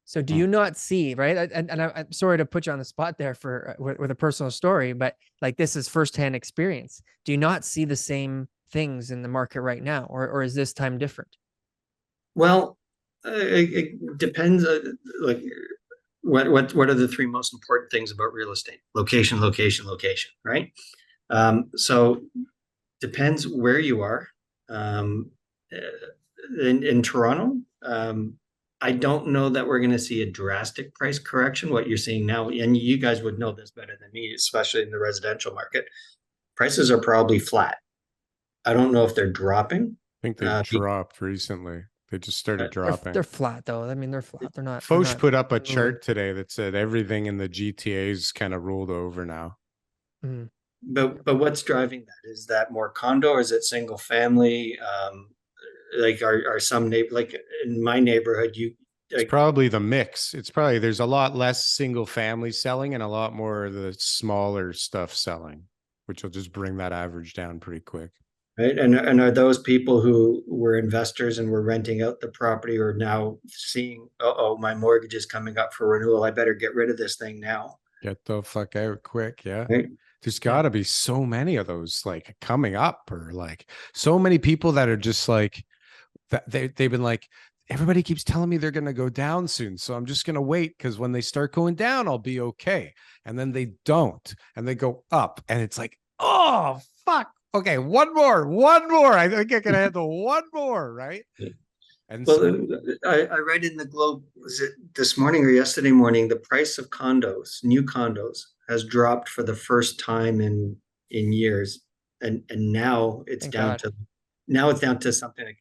So do you not see, right? And I'm sorry to put you on the spot there with a personal story, but like, this is firsthand experience. Do you not see the same things in the market right now, or is this time different? Well, it depends. Like, what are the three most important things about real estate? Location, location, location, right? So depends where you are. In Toronto, I don't know that we're going to see a drastic price correction. What you're seeing now, and you guys would know this better than me, especially in the residential market, prices are probably flat. I don't know if they're dropping. I think they dropped recently. They just started dropping. They're flat though. I mean, they're flat. They're not. Foch put up a chart today that said everything in the GTA's kind of rolled over now. Mm. But what's driving that? Is that more condo, or is it single family? Like are some like in my neighborhood, it's probably the mix. It's probably, there's a lot less single family selling and a lot more of the smaller stuff selling, which will just bring that average down pretty quick. Right. And are those people who were investors and were renting out the property or now seeing, oh, my mortgage is coming up for renewal, I better get rid of this thing now. Get the fuck out quick. Yeah. Right. There's got to be so many of those like coming up, or like so many people that are just like, that they've been like, everybody keeps telling me they're going to go down soon. So I'm just going to wait, because when they start going down, I'll be okay. And then they don't, and they go up, and it's like, oh, fuck. Okay, one more. I think I can handle one more, right? And well, so I read in the Globe, was it this morning or yesterday morning, the price of condos, new condos, has dropped for the first time in years, and now it's down to something like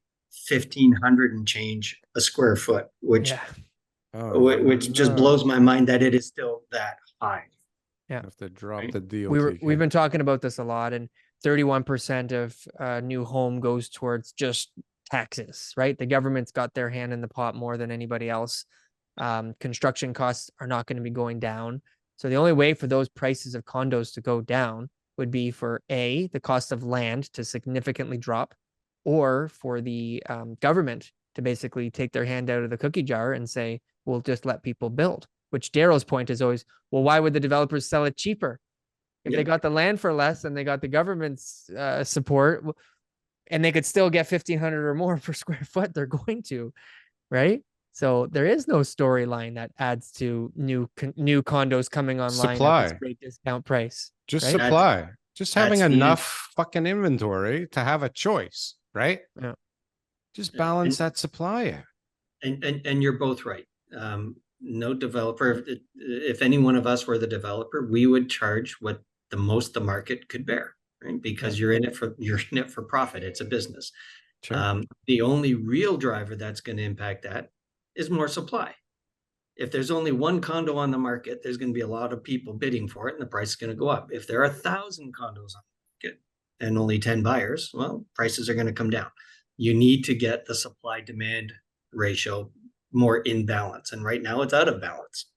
1,500 and change a square foot, which Yeah. which just blows my mind that it is still that high. Yeah. Have to drop Right. the deal. We've been talking about this a lot, and 31% of new home goes towards just taxes, right? The government's got their hand in the pot more than anybody else. Construction costs are not going to be going down. So the only way for those prices of condos to go down would be for A, the cost of land to significantly drop, or for the government to basically take their hand out of the cookie jar and say, we'll just let people build. Which Darryl's point is always, well, why would the developers sell it cheaper? If they got the land for less and they got the government's support, and they could still get 1,500 or more per square foot, they're going to, right? So there is no storyline that adds to new condos coming online at this great discount price. Just right? supply. Just having that's enough fucking inventory to have a choice, right? Yeah. Just balance that supply out. And you're both right. No developer, if any one of us were the developer, we would charge what the most the market could bear, right? Because you're in it for profit. It's a business. Sure. The only real driver that's going to impact that is more supply. If there's only one condo on the market, there's going to be a lot of people bidding for it, and the price is going to go up. If there are 1,000 condos on the market and only 10 buyers, well, prices are going to come down. You need to get the supply-demand ratio more in balance, and right now it's out of balance.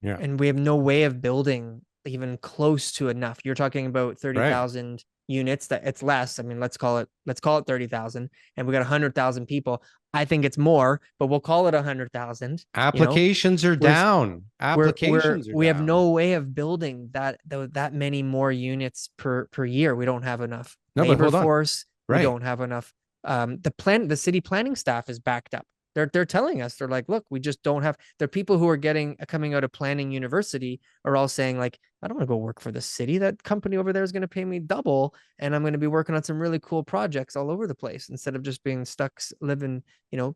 Yeah. And we have no way of building even close to enough. You're talking about 30,000 units. That it's less. I mean, let's call it 30,000, and we got 100,000 people. I think it's more, but we'll call it 100,000. Applications are down. Applications we are have down. no way of building that many more units per year. We don't have enough labor force. We don't have enough. The city planning staff is backed up. They're telling us, they're like, look, we just don't have. They're people who are coming out of planning university are all saying, like, I don't want to go work for the city. That company over there is going to pay me double, and I'm going to be working on some really cool projects all over the place instead of just being stuck living,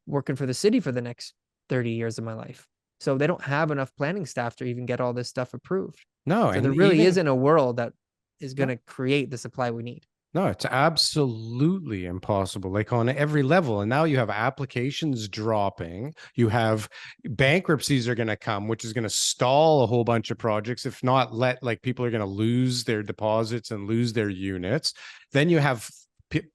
working for the city for the next 30 years of my life. So they don't have enough planning staff to even get all this stuff approved. No, so and there really isn't a world that is going to create the supply we need. No, it's absolutely impossible, like on every level. And now you have applications dropping. You have bankruptcies are going to come, which is going to stall a whole bunch of projects. If not, people are going to lose their deposits and lose their units. Then you have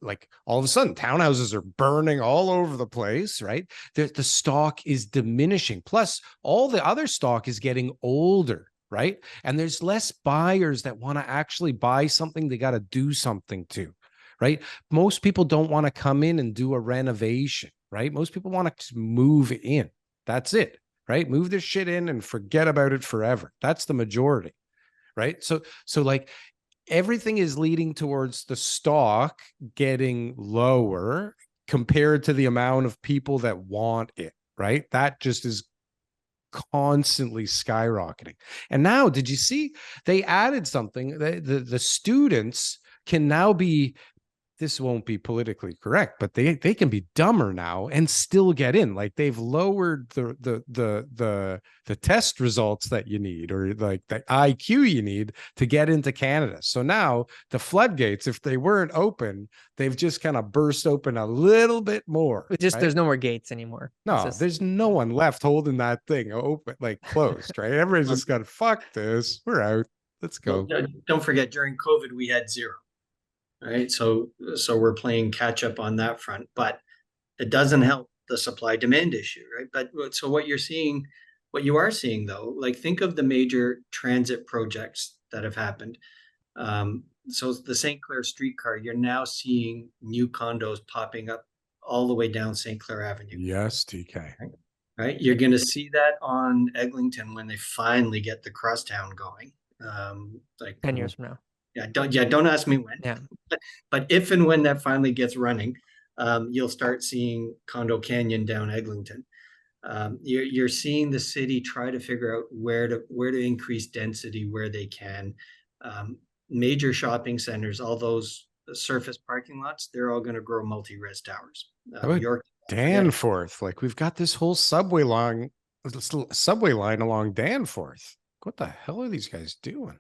like all of a sudden townhouses are burning all over the place, right? The stock is diminishing. Plus all the other stock is getting older. Right. And there's less buyers that want to actually buy something they got to do something to. Right. Most people don't want to come in and do a renovation. Right. Most people want to move in. That's it. Right. Move their shit in and forget about it forever. That's the majority. Right. So like everything is leading towards the stock getting lower compared to the amount of people that want it. Right. That just is constantly skyrocketing. And now, did you see they added something? The students can now be, this won't be politically correct, but they can be dumber now and still get in. Like they've lowered the test results that you need, or like the IQ you need to get into Canada. So now the floodgates, if they weren't open, they've just kind of burst open a little bit more. There's no more gates anymore. No, there's no one left holding that thing open, like closed, right? Everybody's just got, fuck this, we're out. Let's go. Well, don't forget, during COVID, we had zero. Right. So we're playing catch up on that front, but it doesn't help the supply demand issue. Right. But so what you are seeing though, like think of the major transit projects that have happened. So the St. Clair streetcar, you're now seeing new condos popping up all the way down St. Clair Avenue. Yes, TK. Right. You're going to see that on Eglinton when they finally get the crosstown going. Like 10 years from now. Don't ask me when. Yeah. But if and when that finally gets running, you'll start seeing Condo Canyon down Eglinton. You're seeing the city try to figure out where to increase density where they can. Major shopping centers, all those surface parking lots, they're all going to grow multi-res towers. York, Danforth, like we've got this whole subway line along Danforth. What the hell are these guys doing?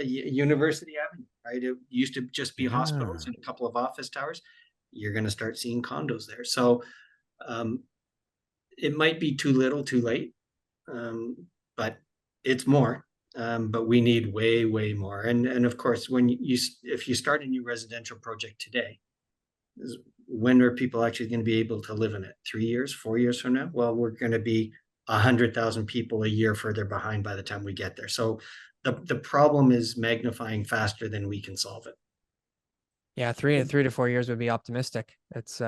University Avenue, right? It used to just be hospitals and a couple of office towers. you're going to start seeing condos there. So it might be too little, too late, but it's more. But we need way, way more. And of course, if you start a new residential project today, when are people actually going to be able to live in it? 3 years, 4 years from now? Well, we're going to be 100,000 people a year further behind by the time we get there. So the problem is magnifying faster than we can solve it. Yeah, 3 to 4 years would be optimistic. It's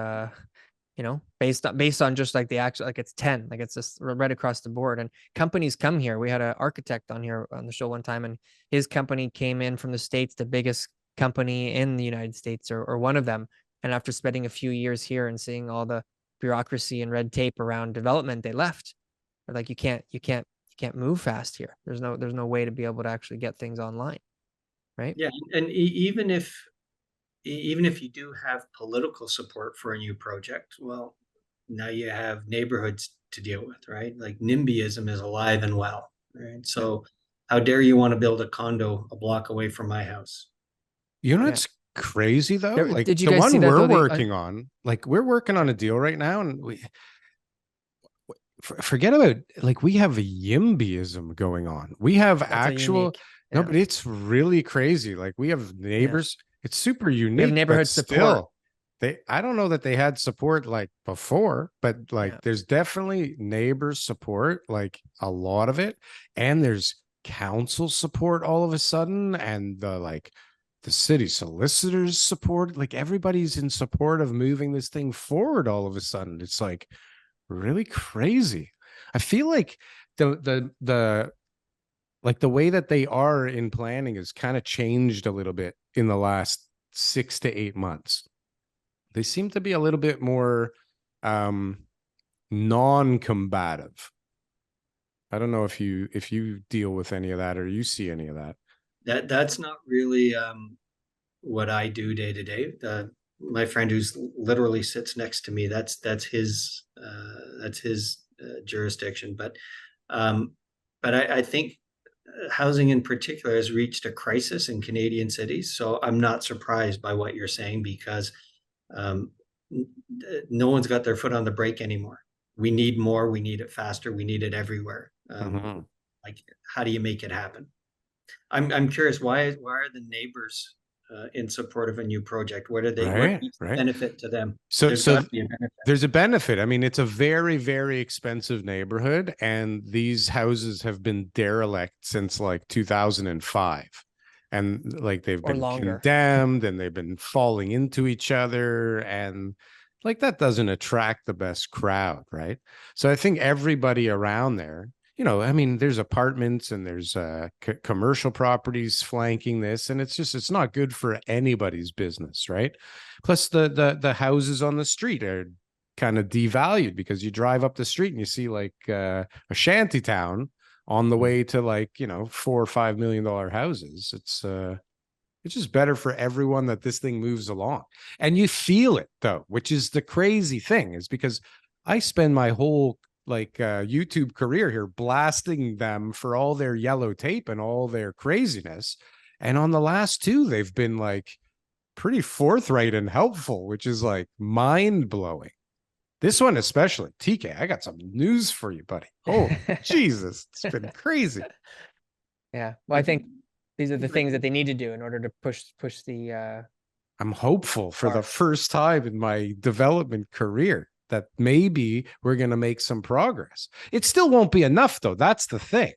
based on just like the actual, like it's 10, like it's just right across the board. And companies come here. We had an architect on here on the show one time, and his company came in from the States, the biggest company in the United States, or one of them. And after spending a few years here and seeing all the bureaucracy and red tape around development, they left. They're like, you can't move fast here. There's no way to be able to actually get things online, right? Yeah, and even if you do have political support for a new project, well, now you have neighborhoods to deal with, right? Like NIMBYism is alive and well, right? So how dare you want to build a condo a block away from my house? You know what's crazy though? Like did you the guys one see that, we're though, working on, like we're working on a deal right now, and forget about, like, we have a YIMBYism going on. We have actual no, but it's really crazy. Like we have neighbors. It's super unique. We have neighborhood but support. Still, I don't know that they had support like before, but like there's definitely neighbors support, like a lot of it, and there's council support all of a sudden, and the city solicitors support. Like everybody's in support of moving this thing forward all of a sudden. It's like really crazy. I feel like the like the way that they are in planning has kind of changed a little bit in the last 6 to 8 months. They seem to be a little bit more non-combative. I don't know if you deal with any of that or you see any of that. That's not really what I do day to day. My friend who's literally sits next to me, that's his jurisdiction. But I think housing in particular has reached a crisis in Canadian cities. So I'm not surprised by what you're saying, because no one's got their foot on the brake anymore. We need more. We need it faster. We need it everywhere. Like, how do you make it happen? I'm curious, why are the neighbors in support of a new project? What are they? Right, what benefit to them? So there's a benefit. I mean, it's a very, very expensive neighborhood, and these houses have been derelict since like 2005, and like they've been condemned, and they've been falling into each other, and like that doesn't attract the best crowd, right? So I think everybody around there, I mean, there's apartments and there's commercial properties flanking this, and it's not good for anybody's business, right? Plus the houses on the street are kind of devalued, because you drive up the street and you see like a shanty town on the way to like, $4 or $5 million houses. It's just better for everyone that this thing moves along. And you feel it though, which is the crazy thing, is because I spend my whole YouTube career here blasting them for all their yellow tape and all their craziness. And on the last two, they've been like pretty forthright and helpful, which is like mind blowing. This one, especially, TK, I got some news for you, buddy. Oh, Jesus. It's been crazy. Yeah. Well, I think these are the things that they need to do in order to push the I'm hopeful for the first time in my development career that maybe we're going to make some progress. It still won't be enough, though. That's the thing.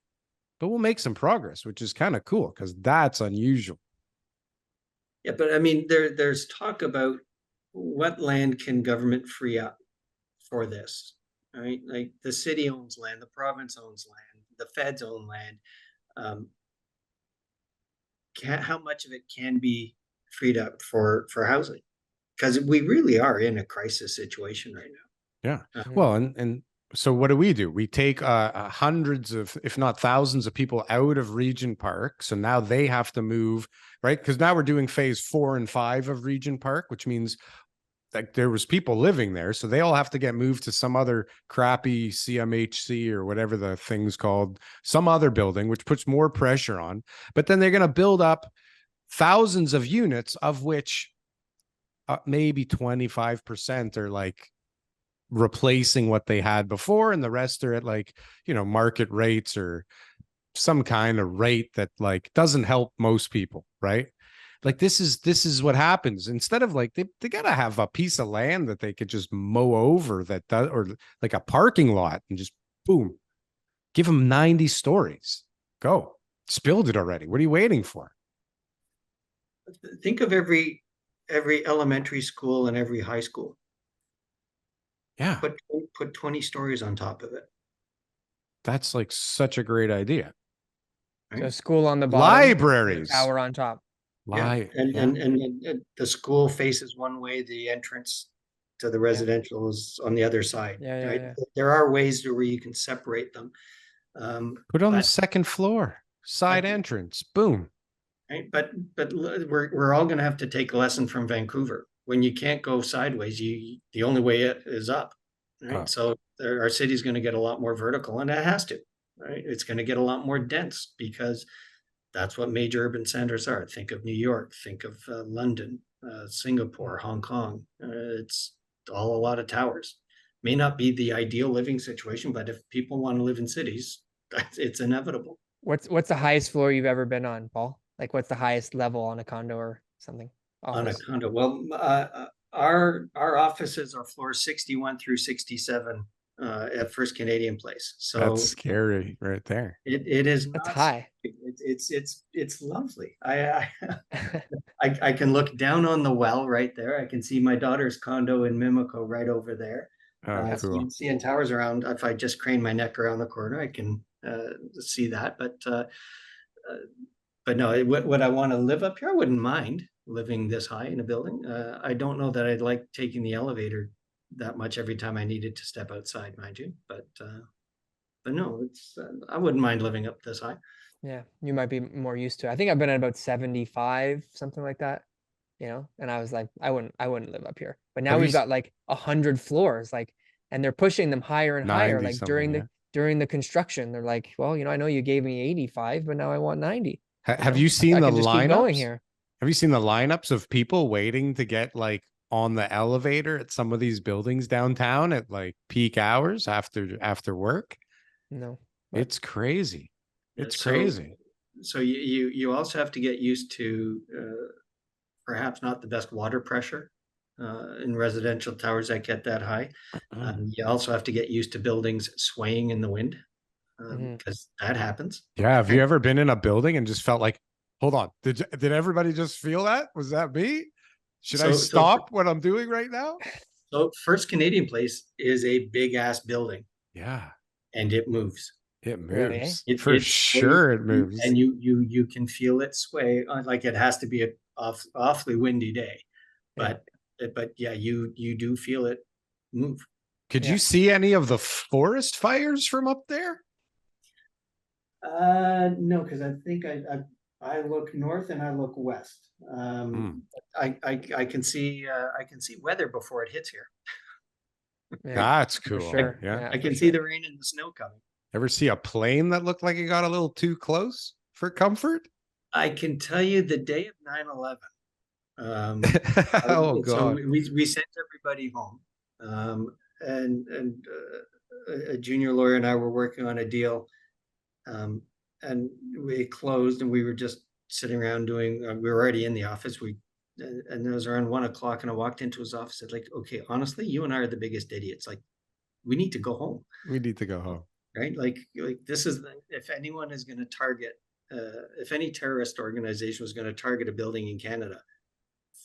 But we'll make some progress, which is kind of cool, because that's unusual. Yeah, but I mean, there's talk about what land can government free up for this, right? Like the city owns land, the province owns land, the feds own land. How much of it can be freed up for housing? Because we really are in a crisis situation right now. Yeah. Well, and so what do? We take hundreds of, if not thousands of people out of Regent Park. So now they have to move, right? Because now we're doing phase 4 and 5 of Regent Park, which means like there was people living there. So they all have to get moved to some other crappy CMHC or whatever the thing's called, some other building, which puts more pressure on. But then they're going to build up thousands of units, of which maybe 25% are like replacing what they had before, and the rest are at like, you know, market rates or some kind of rate that like doesn't help most people, right? Like this is what happens. Instead of like they gotta have a piece of land that they could just mow over that does, or like a parking lot, and just boom, give them 90 stories. Go. Spilled it already. What are you waiting for? Think of every elementary school and every high school. Yeah. Put 20 stories on top of it. That's like such a great idea. So Right? school on the bottom, Libraries. tower on top. Yeah. And the school faces one way, the entrance to the residential is on the other side. Yeah, Right? yeah. There are ways where you can separate them. Put it on the second floor, side entrance, boom. Right? But we're all going to have to take a lesson from Vancouver. When you can't go sideways, the only way is up. Right? So our city's going to get a lot more vertical, and it has to. Right? It's going to get a lot more dense because that's what major urban centers are. Think of New York, think of London, Singapore, Hong Kong. It's all a lot of towers. May not be the ideal living situation, but if people want to live in cities, it's inevitable. What's the highest floor you've ever been on, Paul? Like what's the highest level on a condo or something? On a Office? condo. Well, our offices are floors 61 through 67 at First Canadian Place. So that's scary right there. It is That's not high. It's lovely. I can look down on the well right there. I can see my daughter's condo in Mimico right over there. Oh, So cool. you can see in towers around. If I just crane my neck around the corner, I can see that. But no, would I want to live up here? I wouldn't mind living this high in a building. I don't know that I'd like taking the elevator that much every time I needed to step outside, mind you. But no, it's I wouldn't mind living up this high. Yeah, you might be more used to it. I think I've been at about 75, something like that, you know, and I was like, I wouldn't live up here. But now we've got like 100 floors, like, and they're pushing them higher and higher. Like during the construction, they're like, well, you know, I know you gave me 85, but now I want 90. Have you seen the just keep going lineups here? Have you seen the lineups of people waiting to get like on the elevator at some of these buildings downtown at like peak hours after work? No, it's crazy. It's crazy. So you also have to get used to perhaps not the best water pressure in residential towers that get that high. You also have to get used to buildings swaying in the wind because that happens. Yeah. Have you ever been in a building and just felt like, hold on, did everybody just feel that? Was that me? Should I stop what I'm doing right now? So First Canadian Place is a big ass building. Yeah. And it moves. It moves. Really? For sure it moves. And you can feel it sway. Like it has to be an awfully windy day. But yeah, you do feel it move. Could you see any of the forest fires from up there? No, because I think I look north and I look west. I can see weather before it hits here. That's cool. Sure. Yeah. I can see the rain and the snow coming. Ever see a plane that looked like it got a little too close for comfort? I can tell you the day of 9/11. Oh God. So we sent everybody home. And a junior lawyer and I were working on a deal. And we closed and we were just sitting around doing, we were already in the office. And it was around 1 o'clock and I walked into his office and said, like, okay, honestly, you and I are the biggest idiots. Like, we need to go home. We need to go home. Right? Like this is, if anyone is going to target, if any terrorist organization was going to target a building in Canada,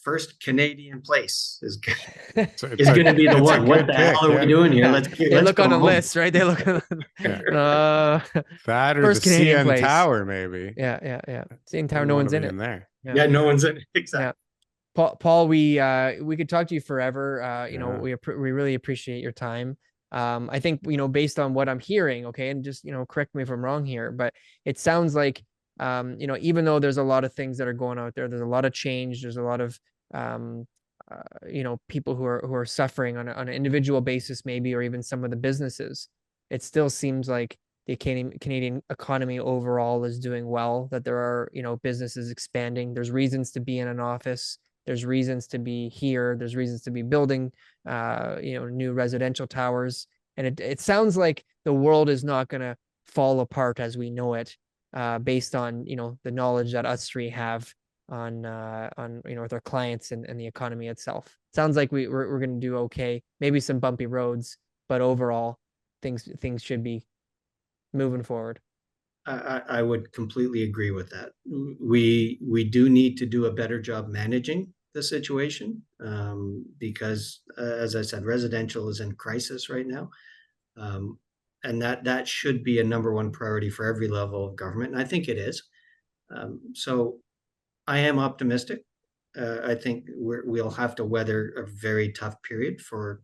First Canadian Place is going to be the one. What the hell are we doing here? Let's look on a list, right? They look on that or First the Canadian CN Tower, maybe. Yeah. CN Tower, no one's in it. There. Yeah, no one's in it. Exactly. Yeah. Paul, we could talk to you forever. You know, we really appreciate your time. I think, you know, based on what I'm hearing, okay, and just, you know, correct me if I'm wrong here, but it sounds like, you know, even though there's a lot of things that are going out there, there's a lot of change, there's a lot of, you know, people who are suffering on an individual basis, maybe, or even some of the businesses. It still seems like the Canadian economy overall is doing well, that there are, you know, businesses expanding. There's reasons to be in an office. There's reasons to be here. There's reasons to be building, new residential towers. And it sounds like the world is not going to fall apart as we know it, based on, the knowledge that us three have on with our clients and the economy itself. Sounds like we're going to do okay. Maybe some bumpy roads, but overall things should be moving forward. I would completely agree with that. We do need to do a better job managing the situation, because, as I said, residential is in crisis right now, and that should be a number one priority for every level of government, and I think it is. So I am optimistic. I think we'll have to weather a very tough period for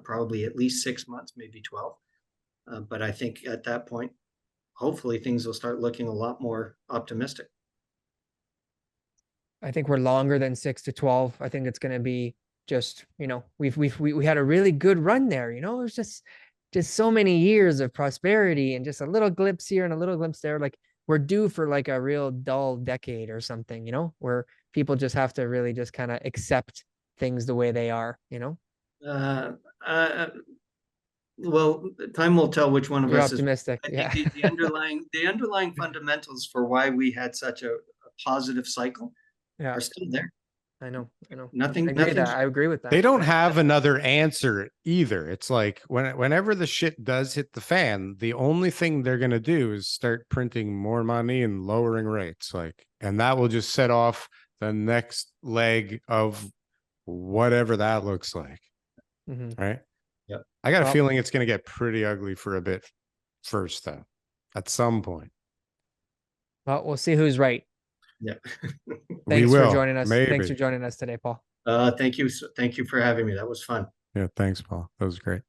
probably at least 6 months, maybe 12. But I think at that point, hopefully things will start looking a lot more optimistic. I think we're longer than 6 to 12. I think it's going to be just, we had a really good run there. It was just so many years of prosperity and just a little glimpse here and a little glimpse there. Like we're due for like a real dull decade or something, where people just have to really just kind of accept things the way they are, Well, time will tell which one of You're us optimistic. is. Yeah. The underlying fundamentals for why we had such a positive cycle are still there. I know. Nothing. I agree with that. They don't have another answer either. It's like whenever the shit does hit the fan, the only thing they're going to do is start printing more money and lowering rates. And that will just set off the next leg of whatever that looks like. Mm-hmm. Right. Yep. I got a feeling it's going to get pretty ugly for a bit first, though, at some point. Well, we'll see who's right. Yeah. Thanks for joining us. Maybe. Thanks for joining us today, Paul. Thank you. Thank you for having me. That was fun. Yeah. Thanks, Paul. That was great.